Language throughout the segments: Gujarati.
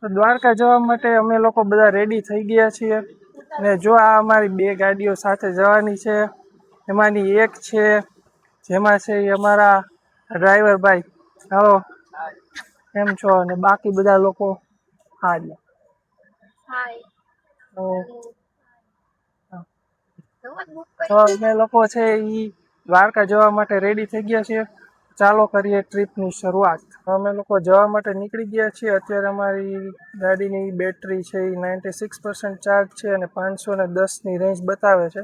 તો દ્વારકા જવા માટે અમે લોકો બધા રેડી થઈ ગયા છીએ અને જો આ અમારી 2 ગાડીઓ સાથે જવાની છે. એમાંની એક છે જેમાં છે એ અમારા ડ્રાઈવર ભાઈ. હાલો, કેમ છો? અને બાકી બધા લોકો હાય. તો અમે લોકો છે ઈ દ્વારકા જવા માટે રેડી થઈ ગયા છીએ. ચાલો કરીએ ટ્રીપની શરૂઆત. અમે લોકો જવા માટે નીકળી ગયા છીએ. અત્યારે અમારી ગાડીની બેટરી છે એ 96% ચાર્જ છે અને 510ની રેન્જ બતાવે છે.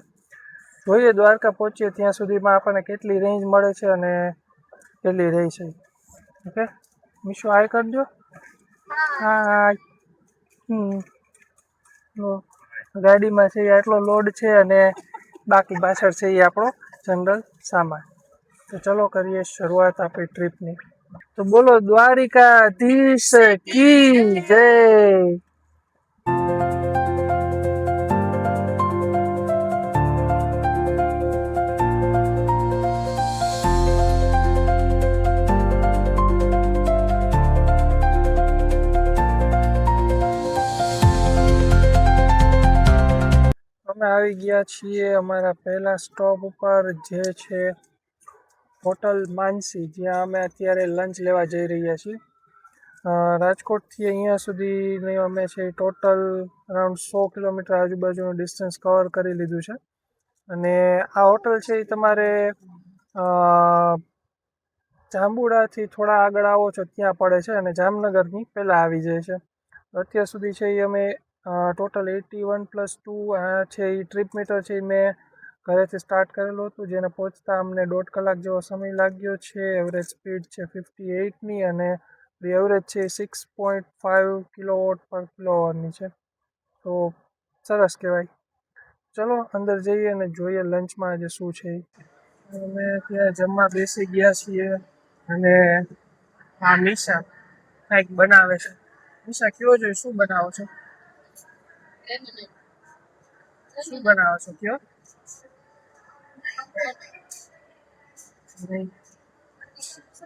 જોઈએ દ્વારકા પહોંચીએ ત્યાં સુધીમાં આપણને કેટલી રેન્જ મળે છે અને કેટલી રહી છે. ઓકે, મીશો હાય કરજો. હાય. ગાડીમાં છે આટલો લોડ છે અને બાકી પાછળ છે એ આપણો જનરલ સામાન. તો ચલો કરીએ શરૂઆત આપણી ટ્રીપની. તો બોલો દ્વારિકાધીશ કી જય. અમે આવી ગયા છીએ અમારા પહેલા સ્ટોપ ઉપર, જે છે હોટલ માનસી, જ્યાં અમે અત્યારે લંચ લેવા જઈ રહ્યા છીએ. રાજકોટથી અહીંયા સુધીની અમે છે ટોટલ અરાઉન્ડ 100 કિલોમીટર આજુબાજુનું ડિસ્ટન્સ કવર કરી લીધું છે. અને આ હોટલ છે એ તમારે જાંબુડાથી થોડા આગળ આવો છો ત્યાં પડે છે અને જામનગરની પહેલાં આવી જાય છે. અત્યાર સુધી છે એ અમે ટોટલ 81+2 છે એ ટ્રીપ મીટર છે એ મેં ઘરેથી સ્ટાર્ટ કરેલું હતું, જેને પહોંચતા અમને 1.5 કલાક જેવો સમય લાગ્યો છે. એવરેજ સ્પીડ છે 58ની અને એવરેજ છે 6.5 કિલોવોટ પર કિલોવરની છે. તો સરસ કહેવાય. ચલો અંદર જઈએ અને જોઈએ લંચમાં આજે શું છે. અમે ત્યાં જમવા બેસી ગયા છીએ અને આ નિશા કંઈક બનાવે છે. નિશા કયો જોઈએ શું બનાવો છો? શું બનાવો છો કયો?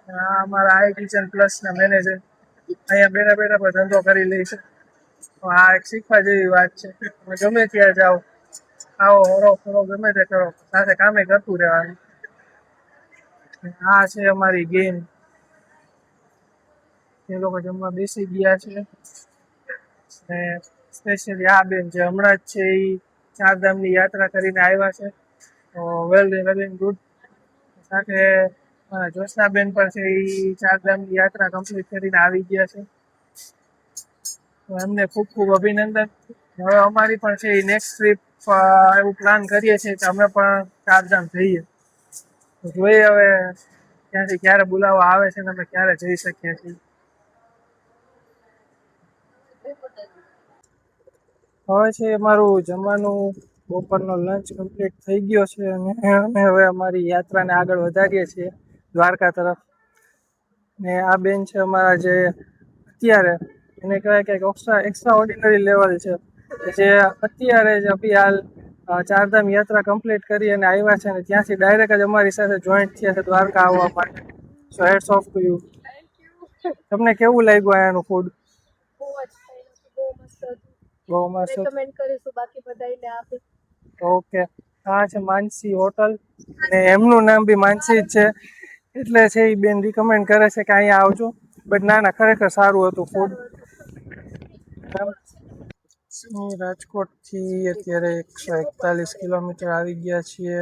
હા, અમારા આઈ કિચન પ્લસના મેનેજર અહીંયા બેઠા બેઠા પણ ધંધો કરી લે છે. આ એક શીખવા જેવી વાત છે. તમે ગમે ત્યાં જાઓ, આવો હરો ફરો ગમે તે કરો, સાથે કામે કરતું રહેવાનું. આ છે અમારી ગેમ. એ લોકો જમવા બેસી ગયા છે અને સ્પેશિયલી આ બેન જે હમણાં જ છે એ ચારધામની યાત્રા કરીને આવ્યા છે. તો વેલ એન્ડ ગુડ. સાથે જ્યોત્સનાબેન પણ છે એ ચારધામની યાત્રા કમ્પ્લીટ કરીને આવી ગયા છે. તો એમને ખૂબ ખૂબ અભિનંદન. હવે અમારી પણ છે એ નેક્સ્ટ ટ્રીપ એવું પ્લાન કરીએ છીએ કે અમે પણ ચારધામ જઈએ. તો જોઈએ હવે ત્યાંથી ક્યારે બોલાવો આવે છે ને અમે ક્યારે જઈ શકીએ છીએ. હવે છે અમારું જમવાનું બપોરનો લંચ કમ્પ્લીટ થઈ ગયો છે અને અમે હવે અમારી યાત્રાને આગળ વધારીએ છીએ દ્વારકા તરફ. ને આ બેન છે અમારા જે અત્યારે એને કહેવાય કે એક્સ્ટ્રા ઓર્ડિનરી લેવલ છે, જે અત્યારે જ હાલ ચારધામ યાત્રા કમ્પ્લીટ કરી અને આવ્યા છે અને ત્યાંથી ડાયરેક્ટ જ અમારી સાથે જોઈન્ટ થયા છે દ્વારકા આવવા માટે. સો હેટ્સ ઓફ ટુ યુ. તમને કેવું લાગ્યું અહીંયાનું ફૂડ? બહુ મસ્ત. રેકમેન્ડ કરીશું બાકી બધાને આપી. ઓકે, આ છે માનસી હોટલ અને એમનું નામ બી માનસી જ છે, એટલે છે એ બેન રિકમેન્ડ કરે છે કે અહીંયા આવજો. બટ ના ખરેખર સારું હતું ફૂડ. રાજકોટથી અત્યારે 141 કિલોમીટર આવી ગયા છીએ.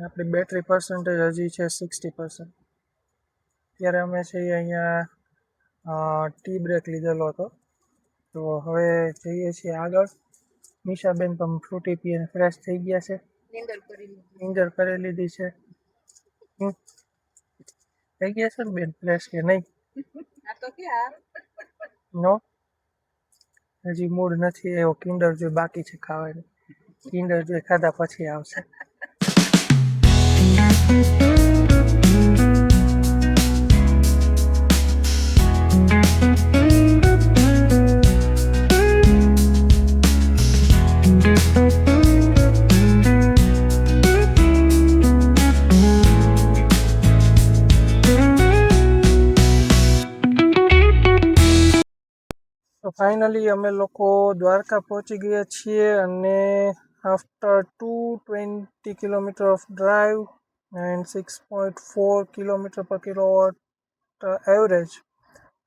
આપણી બેટરી પર્સન્ટેજ હજી છે 60%. ત્યારે અમે છે અહીંયા ટી બ્રેક લીધેલો હતો. તો હવે જઈએ છીએ આગળ. નિશાબેન પણ ફ્રૂટી પીને ફ્રેશ થઈ ગયા છે. નીંદર કરી લીધી છે. થઈ ગયા છે ને બેન ફ્રેશ કે નહીં? નો, હજી મૂડ નથી એવો. કિન્ડર જોઈ બાકી છે ખાવાની. કિન્ડર જોઈ ખાધા પછી આવશે. ફાઇનલી અમે લોકો દ્વારકા પહોંચી ગયા છીએ અને after 220 kilometre of drive and 6.4 kilometre પર કિલોવોટ એવરેજ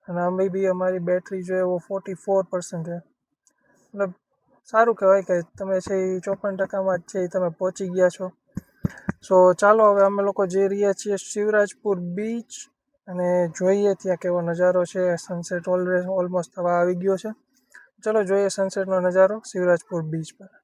અને અમે બી અમારી બેટરી જો એવો 44% છે. મતલબ સારું કહેવાય કે તમે છે એ 54%માં જ છે એ તમે પહોંચી ગયા છો. સો ચાલો હવે અમે લોકો જઈ રહ્યા છીએ શિવરાજપુર બીચ અને જોઈએ ત્યાં કેવો નજારો છે. સનસેટ ઓલમોસ્ટ થવા આવી ગયો છે. ચલો જોઈએ સનસેટનો નજારો શિવરાજપુર બીચ પર.